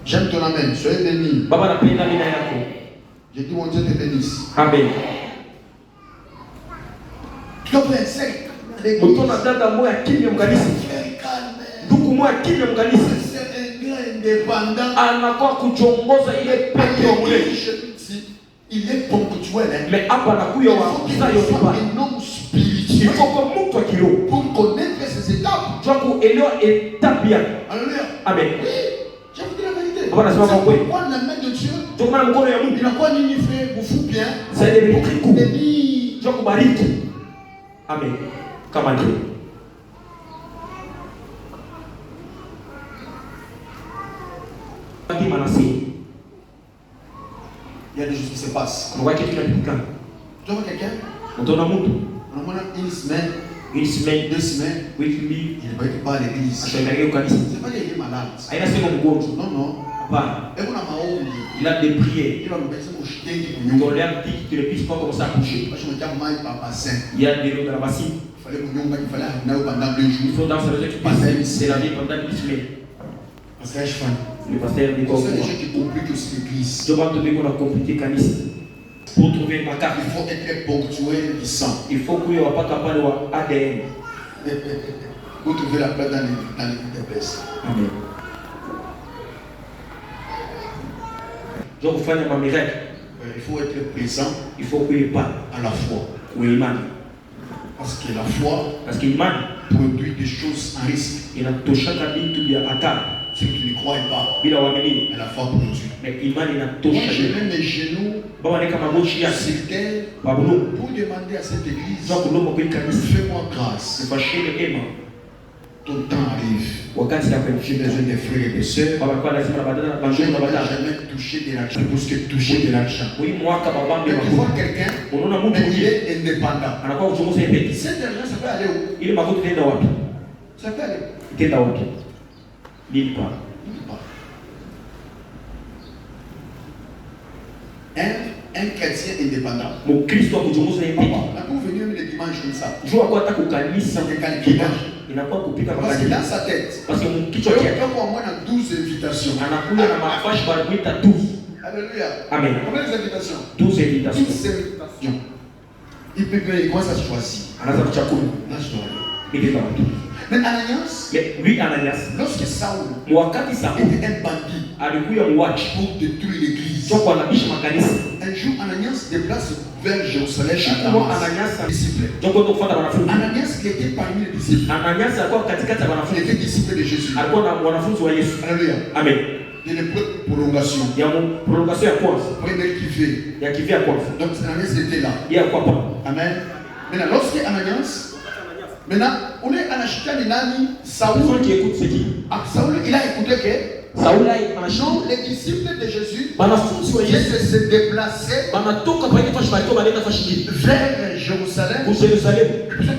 J'aime ton amen. Soyez bénis. Baba napenda mina yako. Je dis mon Dieu te bénisse. Amen. Tu dois faire sec. Mutona dada moya kimya mkanisa. Ndugu moya kimya mkanisa. Indépendant. Anakuwa kuchongoza ile peke wa mule. Il est ponctuel. Mais hapa anakuya wa kusayo tipa. Il faut que mtu akilo. Pour connaître ces étapes. Tu vas kuelewa étape yake. Alléluia. Amen. Je vous dis la vérité. Baba nasema kwa kweli. Prendre la main de Dieu. Tu kama mkono ya Mungu. Inakuwa nini frère? Vous fout bien. C'est des petits coups. Tu vas kubariki. Amen. Kama ndio. Il y a des choses qui se passent. On voit quelqu'un qui Tu vois quelqu'un? on donne un monde. On a une semaine, 2 semaines, wiki mbili, il ne va pas à l'église. ashaangalia kanisa. C'est pas qu'il est malade. Haina sema mgonjwa. Non, non. Hapana. Et on a maombi. Il a des prières. Il va me baisser mon chien qui Nous on lui a dit que tu ne puisses pas commencer à coucher. Moi, je me dis, maille par bassin. Il y a des lots de la bassine. Il fallait que il fallait aller pendant 2 Il jours. faut dans ce que tu passes, c'est la vie pendant 10 semaines. Parce que je suis fan. Le pasteur dit quoi? C'est des gens qui compliquent aussi l'église. Je vais te dire qu'on a compliqué kanisa. Pour trouver ma carte, Il faut être ponctuel du sang. il faut qu'il n'y ait pas capable de ADN. Vous trouvez la place dans les places. Amen. Donc, vous faites un miracle. Il faut être présent. Il faut qu'il n'y ait pas à la foi. Oui, man. Parce que la foi produit des choses à risque. Il a touché à lui tout bien à tard. Si tu ne crois pas, mais la foi produit. Mais Iman il a Moi, touché. je mets mes genoux sur terre pour demander à cette église, fais-moi grâce. Ton temps arrive. J'ai besoin des frères et des sœurs. Je n'ai jamais touché de l'argent. Parce que toucher de l'argent. Mais tu vois quelqu'un, mais il est indépendant. Cet argent, ça peut aller où? Ça peut aller où? Nulle part. Un chrétien indépendant. Mon Christ doit vous dire Papa, quand vous venez le dimanche comme ça, je vois quoi tu as mis sans il n'a pas coupé comme parce que dans sa tête, parce que mon qui tu as au moins 12 invitations. On a pris dans ma fâche par 8 à 12. Alléluia. Amen. Combien d'invitations? 12 invitations. 12 invitations. Il peut bien, il commence à choisir. Là, je dois aller. Il est dans tout. Mais Ananias, lui Ananias, lorsque Saoul était un bandit pour détruire l'église, un jour Ananias déplace vers Jérusalem à Damas, disciple. Ananias qui était parmi les disciples, il était disciple de Jésus. Alléluia. Amen. Il y a une prolongation. Il y a une prolongation à quoi? Premier qui fait. Il y a qui vit à quoi? Donc Ananias était là. Il y a quoi pas? Amen. Maintenant, lorsque Ananias, maintenant, on est en achetant les nani, Saoul qui écoute ce qui? Saoul, il a écouté que Saoul a écouté. Non, les disciples de Jésus viennent de se déplacer vers Jérusalem.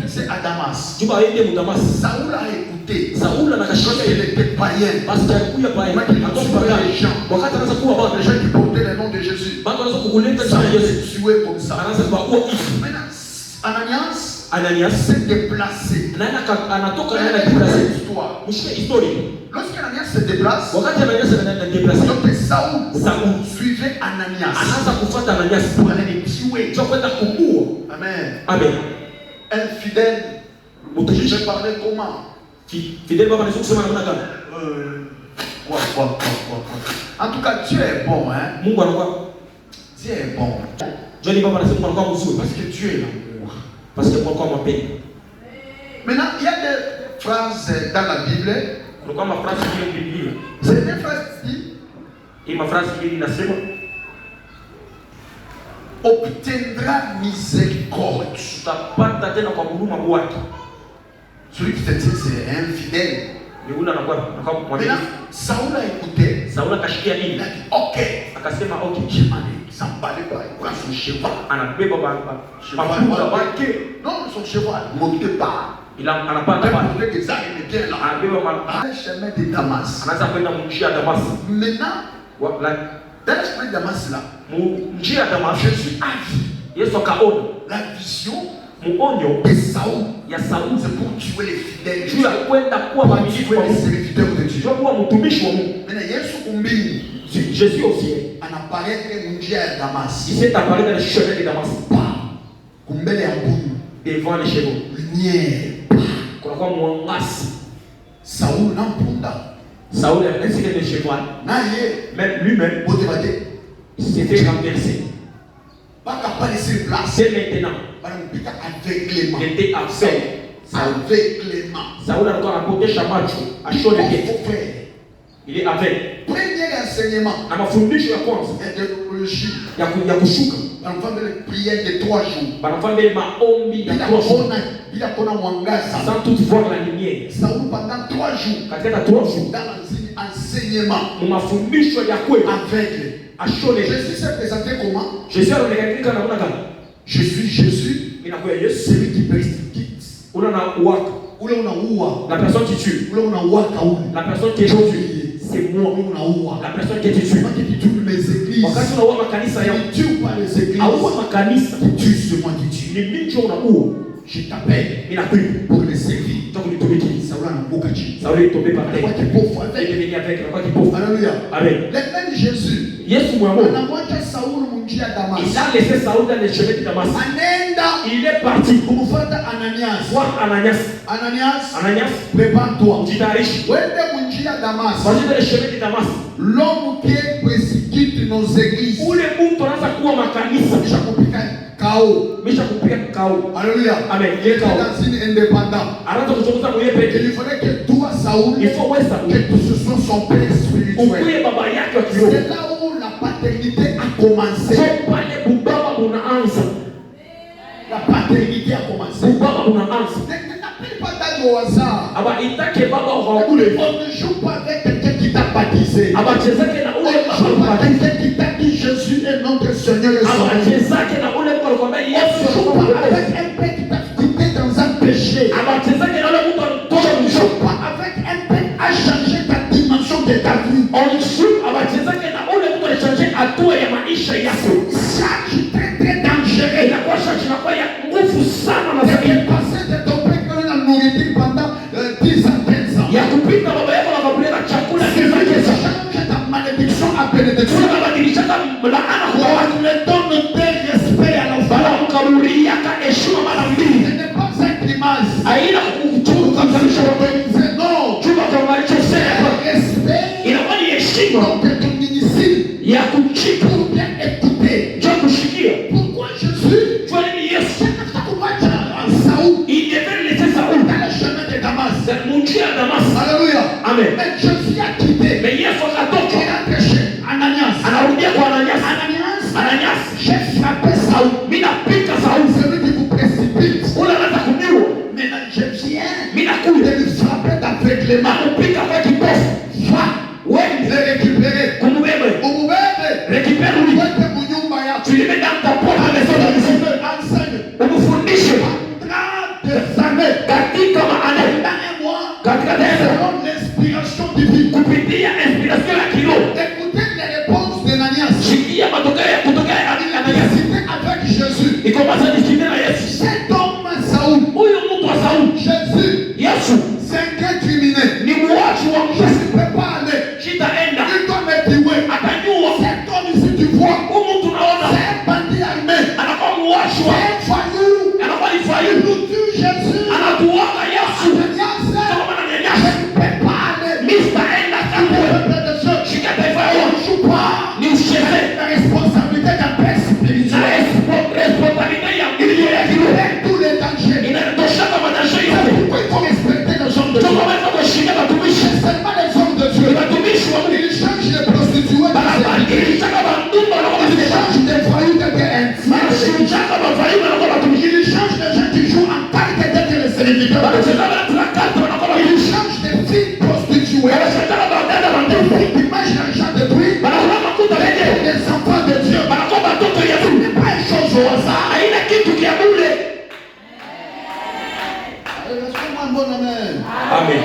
C'est à Damas. Saoul a écouté. Parce qu'il était païen. Les gens qui portaient le nom de Jésus. Saoul est tué comme ça. Maintenant, Ananias s'est déplacé. Lorsqu'Ananias se déplace, donc Saoul suivait Ananias pour aller les tuer. Amen. Amen. Un fidèle, je vais parler comment? Fidèle, quoi. En tout cas, Dieu est bon, hein? Dieu est bon. Parce que Dieu est l'amour. Parce que pourquoi on m'appelle? Maintenant, il y a des phrases dans la Bible. Pourquoi ma phrase est Bible? C'est des phrases qui. Et ma phrase est la seule. Obtiendra miséricorde. Celui qui te dit c'est un fidèle. Maintenant, Saoul a écouté. Saoul a caché à il a dit ok. Il s'en parlait pas. Il prend son cheval. Non, son cheval. Montez pas. Il a pas de des armes bien là. Le chemin de Damas. Maintenant, dans le chemin de Damas là, Jésus a vu la vision de Saoul. C'est pour tuer les fidèles. Pour tuer les serviteurs de Dieu. Maintenant, Yesu umbini. Jésus aussi, en apparaître munjia ya Damas. il s'est apparu dans le chemin de Damas. Kumbele ya bunyu. Devant les chevaux. Lumière. Kunakuwa mwangazi. Saul na mpunda. Saul ainsi que le cheval. Même lui-même, il s'était renversé. C'est maintenant. Il était aveugle. Saul a encore apporté Shamachu à chaud de pied. Il est aveugle. Premier enseignement. À ma fondation ya kwanza. Ya kushuka. Prière de 3 jours. Banafanya maombi ya 3 jours. Sans toute voir la lumière. Saul pendant 3 jours. Katika 3 jours. Dans l'enseignement. Mu mafundisho ya kweli. Aveugle. À chaud de pied. Jésus s'est présenté comment? Jésus anaonekana namna gani? Je suis Jésus. Inakuwa Yesu. Celui qui persécute. Unaona waka. Ule unaua. La personne qui tue. Ule unawaka ule. La personne qui est tuée. C'est moi. Unaua. La personne qui est tuée. Moi qui tue mes églises. Wakati unaua makanisa yao. Tu tues pas les églises. Aua makanisa. Tu tues ce moi qui tue. Ni mimi ndio unaua. Je t'appelle. Inakuja. Pour le servir. Donc ni tumiki. Saul anaanguka chini. Saul est tombé par terre. Kwa kipofu avec. Il est venu avec. Kwa kipofu. Alléluia. Amen. Le même Jésus. Yesu mwamoja. Anamwacha Saul munjia Damas. Il a laissé Saul dans les chemins de Damas. Anenda. Il est parti. Kumfuata Ananias. Voir Ananias. Ananias. Prépare-toi. Jitayarishe. Wende munjia Damas. Vas-y dans les chemins de Damas. L'homme qui persécute nos églises. Ule mtu anaanza kuwa makanisa. Misha kupika kao. Misha kupika kao. Alléluia. Amen. Il est kao. Dans une indépendant. Anaanza kuzungumza mwenyewe peke. Il fallait que toi Saul. Il faut ouais ça. Que ce soit son père spirituel. Ukuye baba yake wa kiroho. C'est là où la paternité a commencé. Pale bubaba unaanza. La paternité a commencé. Bubaba unaanza. N'appelle pas d'aide au hasard. Aba itake baba uhaule. On ne joue pas avec quelqu'un qui t'a baptisé. Aba chezake na ule baba quelqu'un qui t'a dit Jésus est notre Seigneur et Sauveur. Aba chezake na ule mtu alikwambia Yesu ne joue pas avec un père qui t'a quitté dans un péché. Aba chezake na ule mtu alitoka ne joue pas avec un père à changer ta dimension de ta vie. On joue aba chezake na ule mtu alichanger hatua ya maisha yako. Charge très très dangereux. Inakuwa charge inakuwa ya nguvu sana na zaidi. Passer de ton père que la nourriture pendant 10 ans, 15 ans. Ya kupita baba yako na kabla chakula kisa. Change ta malédiction à bénédiction. Unabadilisha laana kwa watu. Le donne de respect à l'enfant. Ukamulia ka heshima mara mbili. Ce n'est pas un grimace. Aina kukutuka kabisa. Non. Chuma kwa malichosema. Respect. Inakuwa ni heshima. Donc ton ministère. Ya kuchika. Pour bien écouter. Ndio kushikia. Pourquoi Jésus? Kwa nini Yesu? Saoul. Il devait laisser Saoul dans le chemin de Damas. Munjia Damas. Alléluia. Amen. Mais Jésus a quitté. Mais Yesu akatoka. Il a péché. Ananias. Anarudia kwa Ananias. Ananias. J'ai frappé Saoul. Mimi napika Saul. Celui qui vous précipite. Ule anaanza kuniua. Maintenant je viens. Mimi nakuja. De lui frapper d'aveuglement. Kupika kwa kipofu. Va. Wewe le récupérer. Kumubebe. Umubebe. Récupère lui. Weke munyumba ya. Tu le mets dans ta propre maison de musique. Enseigne. Umufundishe. Des années. Katika maana. Katika selon l'inspiration divine. Kupitia inspiration ya kiroho. Écoutez les réponses d'Ananias. Sikia matokeo ya kutokea Ananias. Avec Jésus. Il commence à discuter na Yesu. Cet homme Saoul. Huyo mtu wa Saul. Jésus. Yesu. C'est un criminel. Ni muachi wa Je ne peux pas aller. Sitaenda. Il doit me tuer. Ataniua. Cet homme ici tu vois. Huyu mtu unaona. C'est un bandit armé. Anakuwa muachi wa. C'est un faillou. Anakuwa ni Il fayu. nous tue Jésus. Anatuaga Yesu. Ananias. Kama ananyanyasa. Je ne peux pas aller. Sitaenda kamwe. Shika taifa On ne joue pas. Ni usicheze. La responsabilité d'un père spirituel. Responsabilité ya Mungu ya kiroho. Tous les dangers. Inatosha kama maisha yote. Pourquoi il faut respecter les hommes de Dieu? Kama wewe kushika watumishi. Seulement les hommes de Dieu. Watumishi wa Mungu. Ils changent de prostituées. Banabadilisha kama ndumba na kama Ils changent de voyous de Banashusha kama fayu na kama watumishi. Ils changent de gens qui jouent en carte d'être les serviteurs. Banacheza na trakata na kama Ils changent de filles prostituées. Banacheza na badada wa ndumba. Ils mangent l'argent de Dieu. Banakula makuta wenyewe. Les enfants de Dieu. Banakuwa watoto ya Ce Mungu. n'est pas une chose au hasard. Haina kitu kia bure. Laisse-moi un bon amen. Amen.